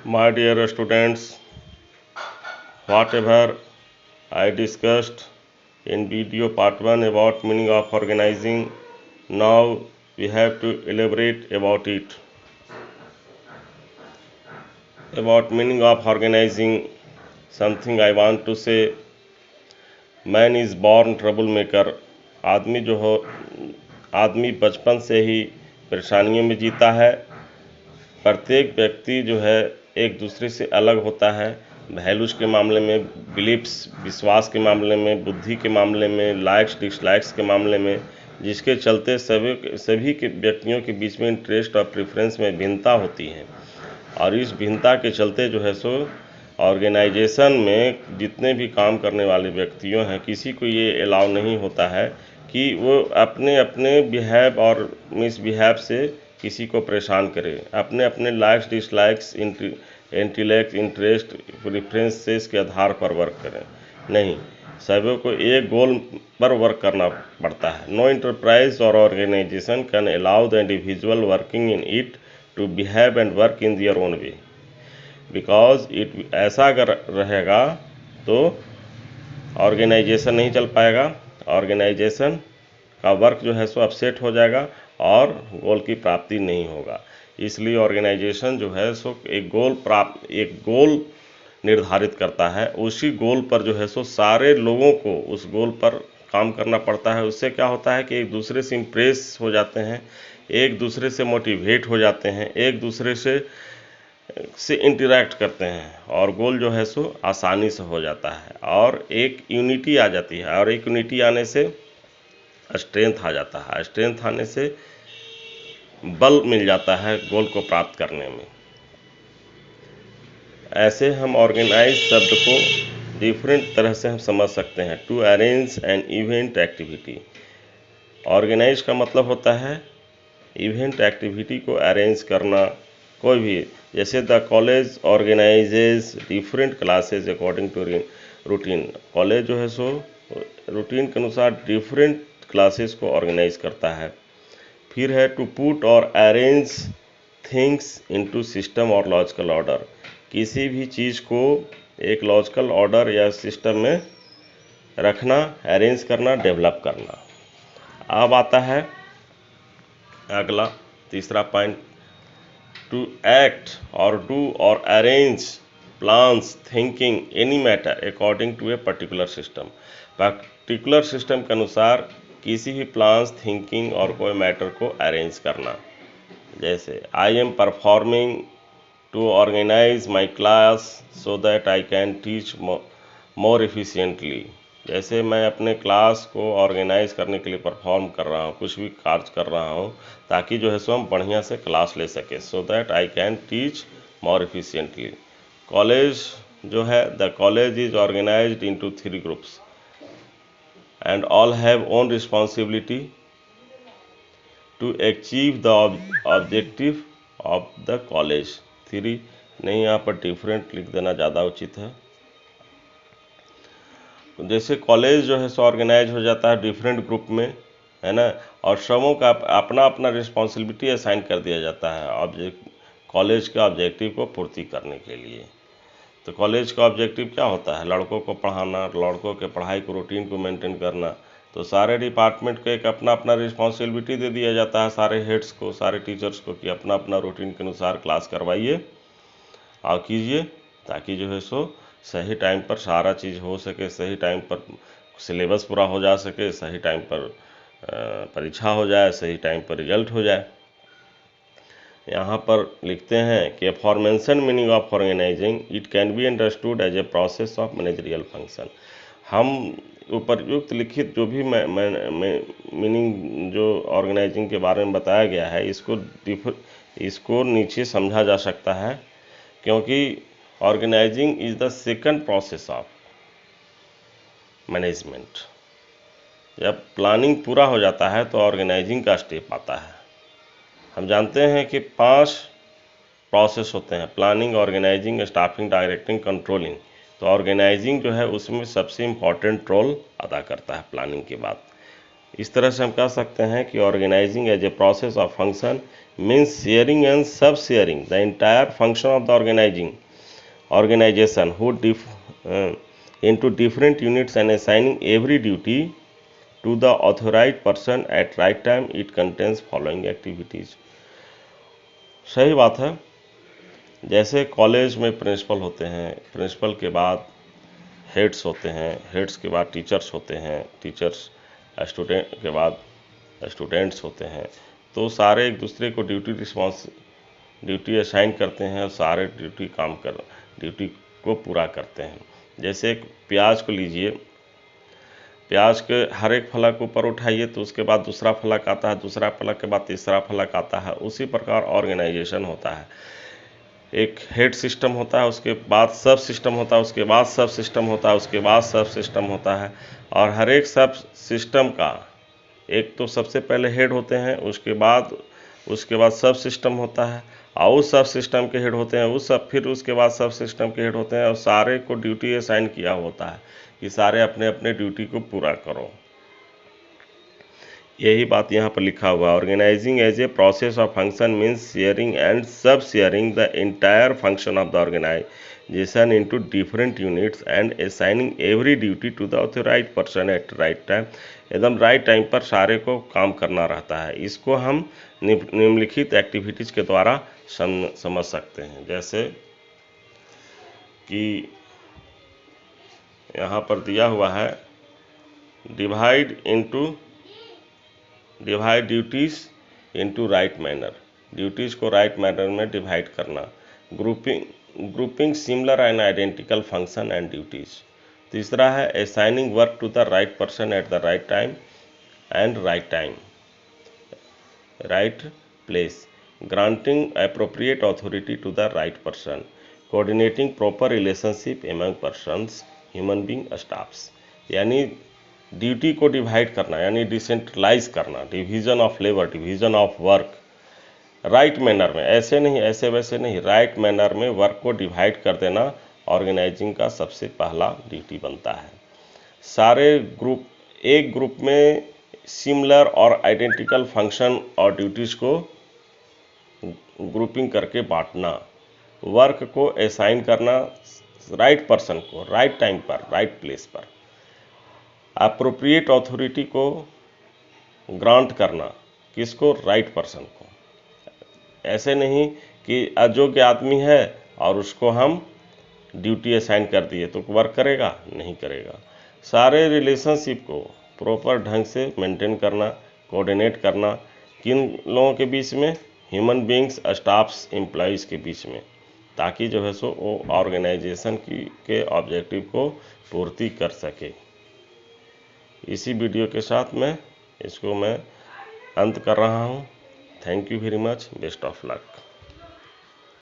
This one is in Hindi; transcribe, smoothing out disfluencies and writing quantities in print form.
My dear students, whatever I discussed in video part 1 about meaning of organizing, now we have to elaborate about it. About meaning of organizing, something I want to say, man is born troublemaker. आदमी बचपन से ही परेशानियों में जीता है। प्रत्येक व्यक्ति जो है एक दूसरे से अलग होता है, वैल्यूज़ के मामले में, बिलीफ्स विश्वास के मामले में, बुद्धि के मामले में, लाइक्स डिसलाइक्स के मामले में, जिसके चलते सभी के व्यक्तियों के बीच में इंटरेस्ट और प्रेफरेंस में भिन्नता होती है। और इस भिन्नता के चलते जो है सो ऑर्गेनाइजेशन में जितने भी काम करने वाले व्यक्तियों हैं, किसी को ये अलाउ नहीं होता है कि वो अपने अपने बिहेव और मिसबिहेव से किसी को परेशान करे, अपने अपने likes dislikes intellect interest preferences के आधार पर वर्क करें। नहीं, सभी को एक गोल पर वर्क करना पड़ता है। नो इंटरप्राइज और organisation can allow the individual working in it to behave and work in their own way, because it ऐसा अगर रहेगा तो ऑर्गेनाइजेशन नहीं चल पाएगा, ऑर्गेनाइजेशन का वर्क जो है सो अपसेट हो जाएगा और गोल की प्राप्ति नहीं होगा। इसलिए ऑर्गेनाइजेशन जो है सो एक गोल निर्धारित करता है, उसी गोल पर जो है सो सारे लोगों को उस गोल पर काम करना पड़ता है। उससे क्या होता है कि एक दूसरे से इम्प्रेस हो जाते हैं, एक दूसरे से मोटिवेट हो जाते हैं, एक दूसरे से इंटरेक्ट करते हैं और गोल जो है सो आसानी से हो जाता है और एक यूनिटी आ जाती है। और एक यूनिटी आने से स्ट्रेंथ आ जाता है, स्ट्रेंथ आने से बल मिल जाता है गोल को प्राप्त करने में। ऐसे हम ऑर्गेनाइज शब्द को डिफरेंट तरह से हम समझ सकते हैं। To arrange an event activity, organise का मतलब होता है इवेंट एक्टिविटी को अरेंज करना। कोई भी, जैसे the college organises different classes according to routine, college जो है सो रूटीन के अनुसार डिफरेंट क्लासेस को ऑर्गेनाइज करता है। फिर है टू पुट और अरेंज थिंग्स इनटू सिस्टम और लॉजिकल ऑर्डर, किसी भी चीज़ को एक लॉजिकल ऑर्डर या सिस्टम में रखना, अरेंज करना, डेवलप करना। अब आता है अगला तीसरा पॉइंट, टू एक्ट और डू और arrange plans thinking any matter according to a particular system, particular system के अनुसार किसी भी प्लान्स थिंकिंग और कोई मैटर को अरेंज करना। जैसे I am performing to organise my class so that I can teach more efficiently, जैसे मैं अपने क्लास को ऑर्गेनाइज करने के लिए परफॉर्म कर रहा हूँ, कुछ भी कार्य कर रहा हूँ ताकि जो है सो हम बढ़िया से क्लास ले सके, सो that I can teach more efficiently. College जो है, the college is organised into 3 groups and all have own responsibility to achieve the objective of the college। 3 नहीं, यहाँ पर डिफरेंट लिख देना ज़्यादा उचित है। जैसे कॉलेज जो है सो ऑर्गेनाइज हो जाता है डिफरेंट ग्रुप में, है ना, और सबों का अपना अपना रिस्पॉन्सिबिलिटी असाइन कर दिया जाता है कॉलेज के ऑब्जेक्टिव को पूर्ति करने के लिए। तो कॉलेज का ऑब्जेक्टिव क्या होता है? लड़कों को पढ़ाना, लड़कों के पढ़ाई को रूटीन को मेंटेन करना। तो सारे डिपार्टमेंट को एक अपना अपना रिस्पॉन्सिबिलिटी दे दिया जाता है, सारे हेड्स को, सारे टीचर्स को, कि अपना अपना रूटीन के अनुसार क्लास करवाइए और कीजिए, ताकि जो है सो सही टाइम पर सारा चीज़ हो सके, सही टाइम पर सिलेबस पूरा हो जा सके, सही टाइम पर परीक्षा हो जाए, सही टाइम पर रिजल्ट हो जाए। यहाँ पर लिखते हैं कि aforementioned meaning of organising it can be understood as a process of managerial function. हम उपरयुक्त लिखित जो भी मीनिंग जो ऑर्गेनाइजिंग के बारे में बताया गया है, इसको नीचे समझा जा सकता है, क्योंकि organising is the second process of management. जब प्लानिंग पूरा हो जाता है तो ऑर्गेनाइजिंग का स्टेप आता है। हम जानते हैं कि 5 प्रोसेस होते हैं, planning, organising, staffing, directing, controlling. तो ऑर्गेनाइजिंग जो है उसमें सबसे इम्पॉर्टेंट रोल अदा करता है प्लानिंग के बाद। इस तरह से हम कह सकते हैं कि organising as a process of function means sharing and sub sharing the entire function of the organization who into different units and assigning every duty to the authorized person at right time. It contains following activities. सही बात है। जैसे कॉलेज में प्रिंसिपल होते हैं, प्रिंसिपल के बाद हेड्स होते हैं, हेड्स के बाद टीचर्स होते हैं, टीचर्स स्टूडेंट के बाद स्टूडेंट्स होते हैं, तो सारे एक दूसरे को ड्यूटी असाइन करते हैं और सारे ड्यूटी को पूरा करते हैं। जैसे एक प्याज को लीजिए, प्याज के हर एक फलक ऊपर उठाइए तो उसके बाद दूसरा फलक आता है, दूसरा फलक के बाद तीसरा फलक आता है। उसी प्रकार ऑर्गेनाइजेशन होता है। एक हेड सिस्टम होता है, उसके बाद सब सिस्टम होता है, उसके बाद सब सिस्टम होता है, उसके बाद सब सिस्टम होता है। और हर एक सब सिस्टम का एक तो सबसे पहले हेड होते हैं, उसके बाद सब सिस्टम होता है, और उस सब सिस्टम के हेड होते हैं, फिर उसके बाद सब सिस्टम के हेड होते हैं, और सारे को ड्यूटी असाइन किया होता है कि सारे अपने अपने ड्यूटी को पूरा करो। यही बात यहाँ पर लिखा हुआ है। Organising as a process of function means sharing and sub sharing the entire function of the organisation into different units and assigning every duty to the authorised person at right time. एकदम राइट टाइम पर सारे को काम करना रहता है। इसको हम निम्नलिखित एक्टिविटीज़ के द्वारा समझ सकते हैं। जैसे कि यहाँ पर दिया हुआ है, divide duties into right manner, duties को राइट मैनर में डिवाइड करना। Grouping similar and identical function and duties. तीसरा है assigning work to the right person at the right time and right place. Granting appropriate authority to the right person. Coordinating proper relationship among persons, human being, staffs. यानी ड्यूटी को डिवाइड करना, यानी डिसेंट्रलाइज करना, division of labour, division of work right manner में, ऐसे नहीं ऐसे वैसे नहीं, राइट मैनर में वर्क को डिवाइड कर देना ऑर्गेनाइजिंग का सबसे पहला ड्यूटी बनता है। सारे एक ग्रुप में सिमिलर और आइडेंटिकल फंक्शन और ड्यूटीज़ को ग्रुपिंग करके बांटना, वर्क को असाइन करना राइट पर्सन को राइट टाइम पर, राइट प्लेस पर। अप्रोप्रिएट अथॉरिटी को ग्रांट करना, किसको? राइट पर्सन को। ऐसे नहीं कि अयोग्य आदमी है और उसको हम ड्यूटी असाइन कर दिए तो वर्क करेगा, नहीं करेगा। सारे रिलेशनशिप को प्रॉपर ढंग से मेंटेन करना, कोऑर्डिनेट करना, किन लोगों के बीच में? ह्यूमन बींग्स, स्टाफ्स, एम्प्लॉइज़ के बीच में, ताकि जो है सो वो ऑर्गेनाइजेशन के ऑब्जेक्टिव को पूर्ति कर सके। इसी वीडियो के साथ मैं इसको अंत कर रहा हूँ। Thank you very much, best of luck.